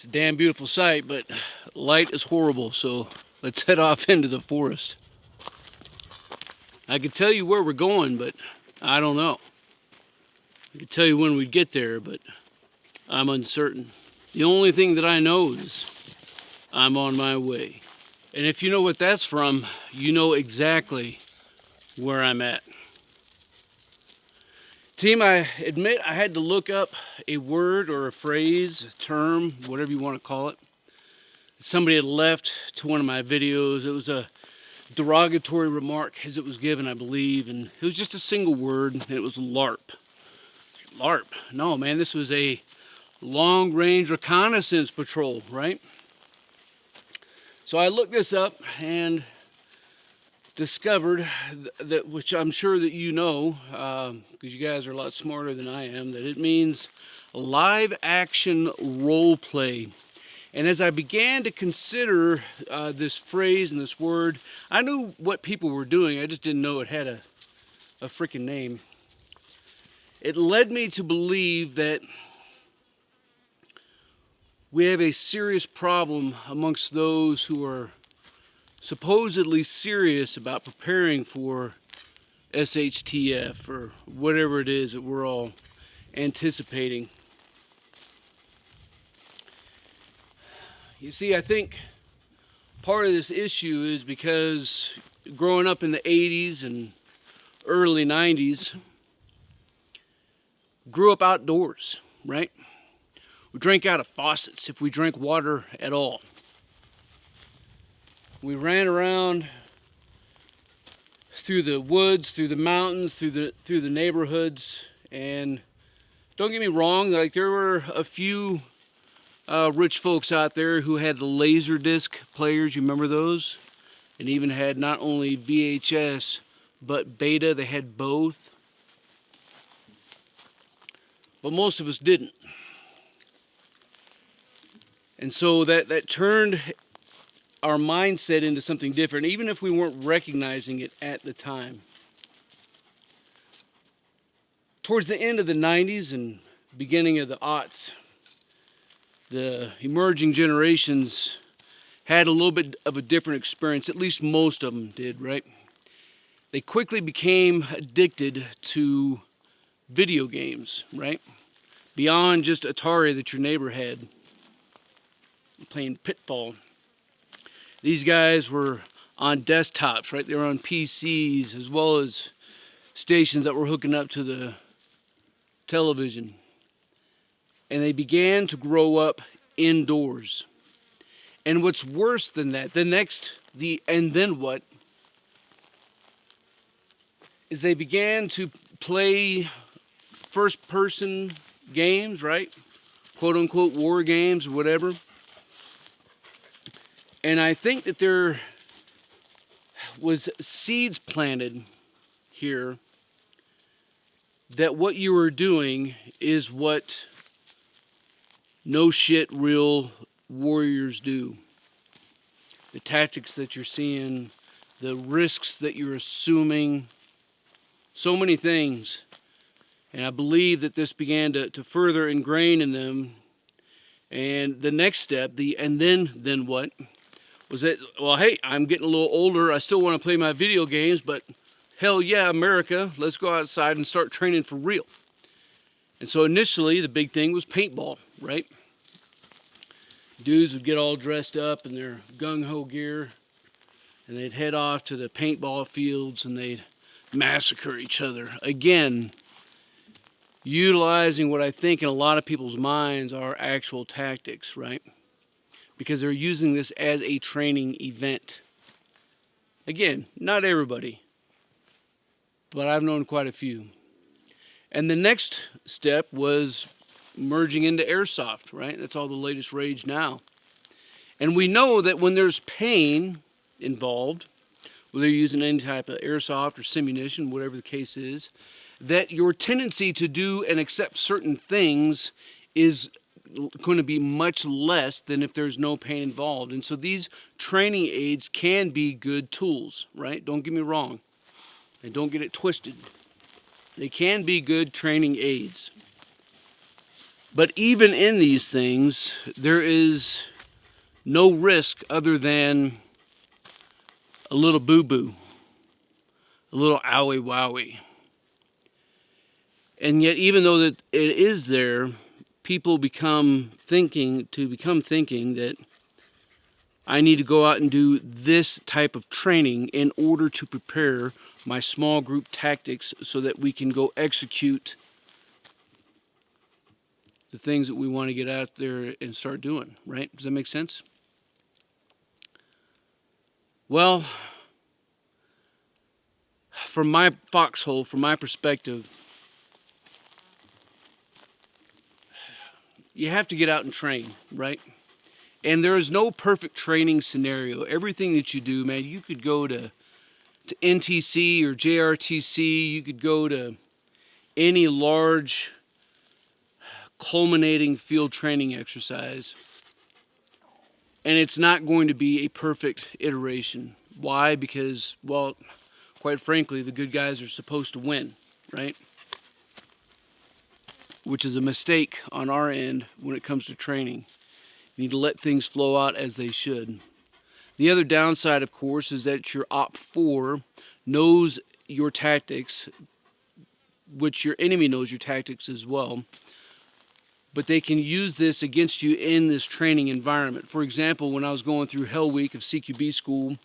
It's a damn beautiful sight, but light is horrible, so let's head off into the forest. I could tell you where we're going, but I don't know. I could tell you when we'd get there, but I'm uncertain. The only thing that I know is I'm on my way. And if you know what that's from, you know exactly where I'm at. Team, I admit I had to look up a word or a phrase, a term, whatever you want to call it. Somebody had left to one of my videos. It was a derogatory remark as it was given, I believe, and it was just a single word, and it was LARP. LARP. No, man, this was a long-range reconnaissance patrol, right? So I looked this up and discovered that, which I'm sure that you know, because you guys are a lot smarter than I am, that it means live action role play. And as I began to consider this phrase and this word, I knew what people were doing. I just didn't know it had a freaking name. It led me to believe that we have a serious problem amongst those who are supposedly serious about preparing for SHTF or whatever it is that we're all anticipating. You see, I think part of this issue is because growing up in the 80s and early 90s, grew up outdoors, right? We drank out of faucets if we drank water at all. We ran around through the woods, through the mountains, through the neighborhoods, and don't get me wrong, like there were a few rich folks out there who had the laser disc players. You remember those? And even had not only VHS but beta. They had both, but most of us didn't. And so that turned our mindset into something different, even if we weren't recognizing it at the time. Towards the end of the 90s and beginning of the aughts, the emerging generations had a little bit of a different experience. At least most of them did, right? They quickly became addicted to video games, right? Beyond just Atari that your neighbor had, playing Pitfall. These guys were on desktops, right? They were on PCs, as well as stations that were hooking up to the television. And they began to grow up indoors. And what's worse than that, and then what, is they began to play first-person games, right? Quote-unquote war games or whatever. And I think that there was seeds planted here that what you were doing is what no shit real warriors do. The tactics that you're seeing, the risks that you're assuming, so many things. And I believe that this began to further ingrain in them. And the next step, and then what? Was that, well, hey, I'm getting a little older. I still want to play my video games, but hell yeah, America, let's go outside and start training for real. And so initially, the big thing was paintball, right? Dudes would get all dressed up in their gung-ho gear, and they'd head off to the paintball fields, and they'd massacre each other. Again, utilizing what I think in a lot of people's minds are actual tactics, right? Because they're using this as a training event. Again, not everybody, but I've known quite a few. And the next step was merging into airsoft, right? That's all the latest rage now. And we know that when there's pain involved, whether you're using any type of airsoft or simunition, whatever the case is, that your tendency to do and accept certain things is going to be much less than if there's no pain involved. And so these training aids can be good tools, right? Don't get me wrong. And don't get it twisted. They can be good training aids. But even in these things, there is no risk other than a little boo-boo, a little owie-wowie. And yet, even though that it is there, people become thinking that I need to go out and do this type of training in order to prepare my small group tactics so that we can go execute the things that we want to get out there and start doing, right? Does that make sense? Well, from my foxhole, from my perspective, you have to get out and train, right? And there is no perfect training scenario. Everything that you do, man, you could go to NTC or JRTC, you could go to any large culminating field training exercise, and it's not going to be a perfect iteration. Why? Because, well, quite frankly, the good guys are supposed to win, right? Which is a mistake on our end when it comes to training. You need to let things flow out as they should. The other downside, of course, is that your Op 4 knows your tactics, which your enemy knows your tactics as well, but they can use this against you in this training environment. For example, when I was going through Hell Week of CQB school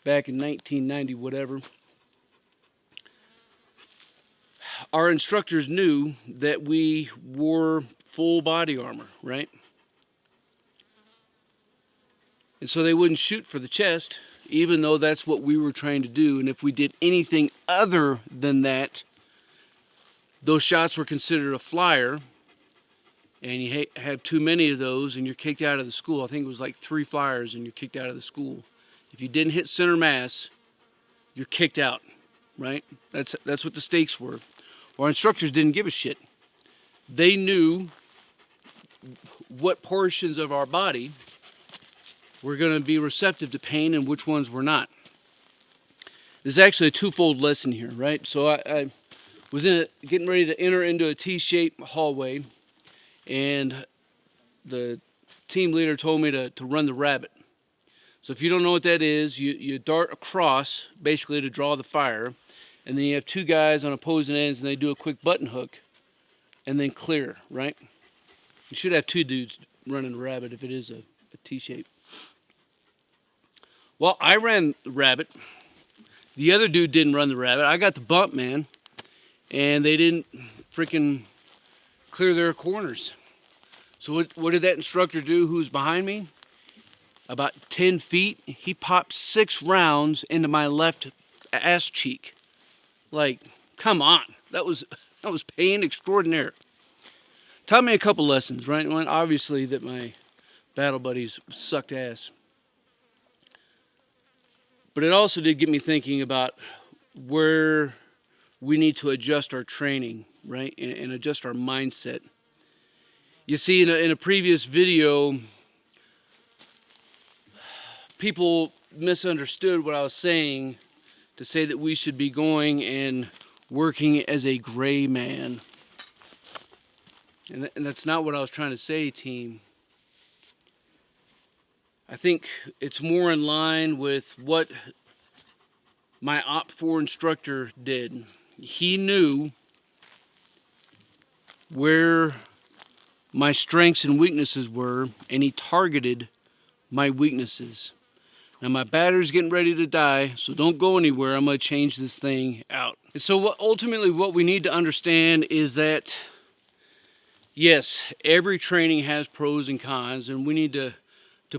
back in 1990, whatever, our instructors knew that we wore full body armor, right? And so they wouldn't shoot for the chest, even though that's what we were trying to do. And if we did anything other than that, those shots were considered a flyer. And you have too many of those and you're kicked out of the school. I think it was like 3 flyers and you're kicked out of the school. If you didn't hit center mass, you're kicked out, right? That's what the stakes were. Our instructors didn't give a shit. They knew what portions of our body were going to be receptive to pain and which ones were not. There's actually a twofold lesson here, right? So I was getting ready to enter into a T-shaped hallway, and the team leader told me to run the rabbit. So if you don't know what that is, you dart across, basically to draw the fire, and then you have 2 guys on opposing ends, and they do a quick button hook, and then clear, right? You should have 2 dudes running the rabbit if it is a T-shape. Well, I ran the rabbit. The other dude didn't run the rabbit. I got the bump, man, and they didn't freaking clear their corners. So what did that instructor do who's behind me? About 10 feet, he popped 6 rounds into my left ass cheek. Like, come on. That was pain extraordinaire. Taught me a couple lessons, right? One, obviously, that my battle buddies sucked ass. But it also did get me thinking about where we need to adjust our training, right? And adjust our mindset. You see, in a previous video, people misunderstood what I was saying to say that we should be going and working as a gray man. And that's not what I was trying to say, team. I think it's more in line with what my Op 4 instructor did. He knew where my strengths and weaknesses were, and he targeted my weaknesses. Now my battery's getting ready to die, so don't go anywhere. I'm going to change this thing out. And so ultimately what we need to understand is that, yes, every training has pros and cons, and we need to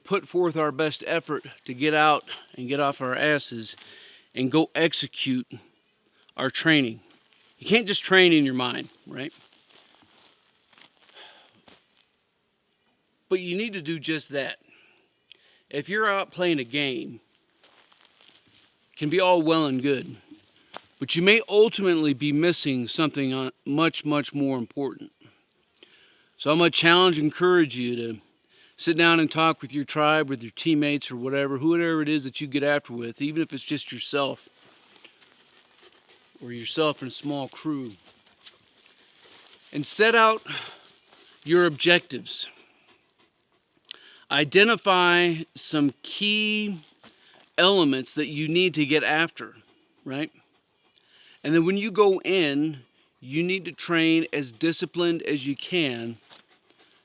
put forth our best effort to get out and get off our asses and go execute our training. You can't just train in your mind, right? But you need to do just that. If you're out playing a game, it can be all well and good, but you may ultimately be missing something much, much more important. So I'm going to challenge and encourage you to sit down and talk with your tribe, with your teammates or whatever, whoever it is that you get after with, even if it's just yourself or yourself in a small crew. And set out your objectives. Identify some key elements that you need to get after, right? And then when you go in, you need to train as disciplined as you can,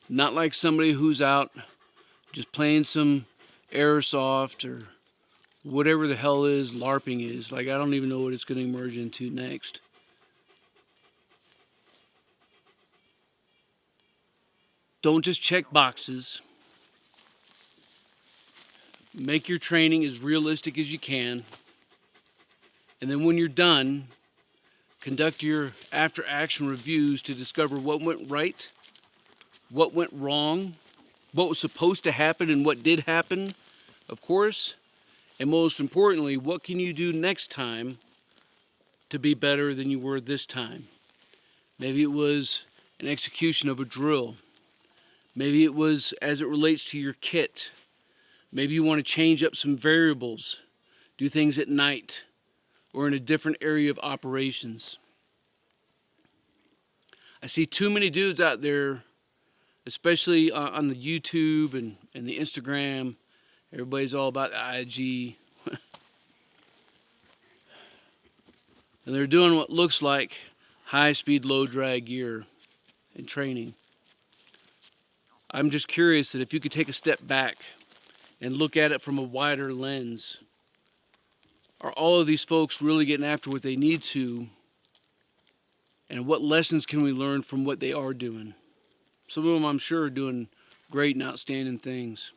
not like somebody who's out just playing some airsoft or whatever the hell is LARPing is. Like, I don't even know what it's going to emerge into next. Don't just check boxes. Make your training as realistic as you can. And then when you're done, conduct your after-action reviews to discover what went right, what went wrong, what was supposed to happen and what did happen, of course. And most importantly, what can you do next time to be better than you were this time? Maybe it was an execution of a drill. Maybe it was as it relates to your kit. Maybe you want to change up some variables, do things at night or in a different area of operations. I see too many dudes out there, especially on the YouTube and the Instagram. Everybody's all about IG. And they're doing what looks like high-speed, low-drag gear and training. I'm just curious that if you could take a step back and look at it from a wider lens. Are all of these folks really getting after what they need to? And what lessons can we learn from what they are doing? Some of them, I'm sure, are doing great and outstanding things.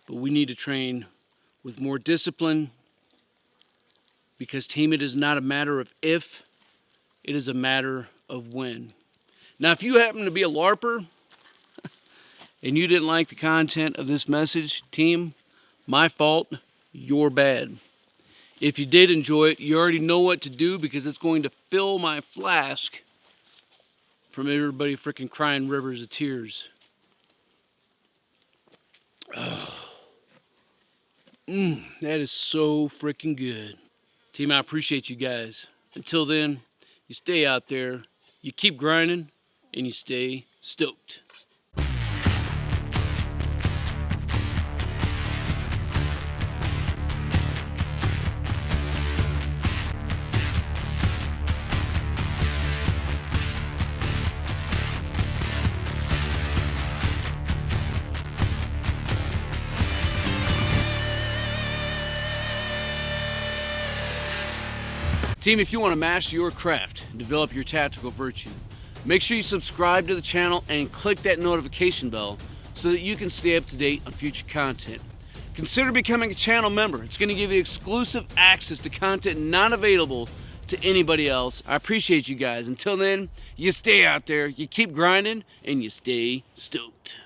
But we need to train with more discipline, because team, it is not a matter of if, it is a matter of when. Now, if you happen to be a LARPer and you didn't like the content of this message, team, my fault, you're bad. If you did enjoy it, you already know what to do, because it's going to fill my flask from everybody freaking crying rivers of tears. That is so freaking good. Team, I appreciate you guys. Until then, you stay out there, you keep grinding, and you stay stoked. Team, if you want to master your craft and develop your tactical virtue, make sure you subscribe to the channel and click that notification bell so that you can stay up to date on future content. Consider becoming a channel member. It's going to give you exclusive access to content not available to anybody else. I appreciate you guys. Until then, you stay out there, you keep grinding, and you stay stoked.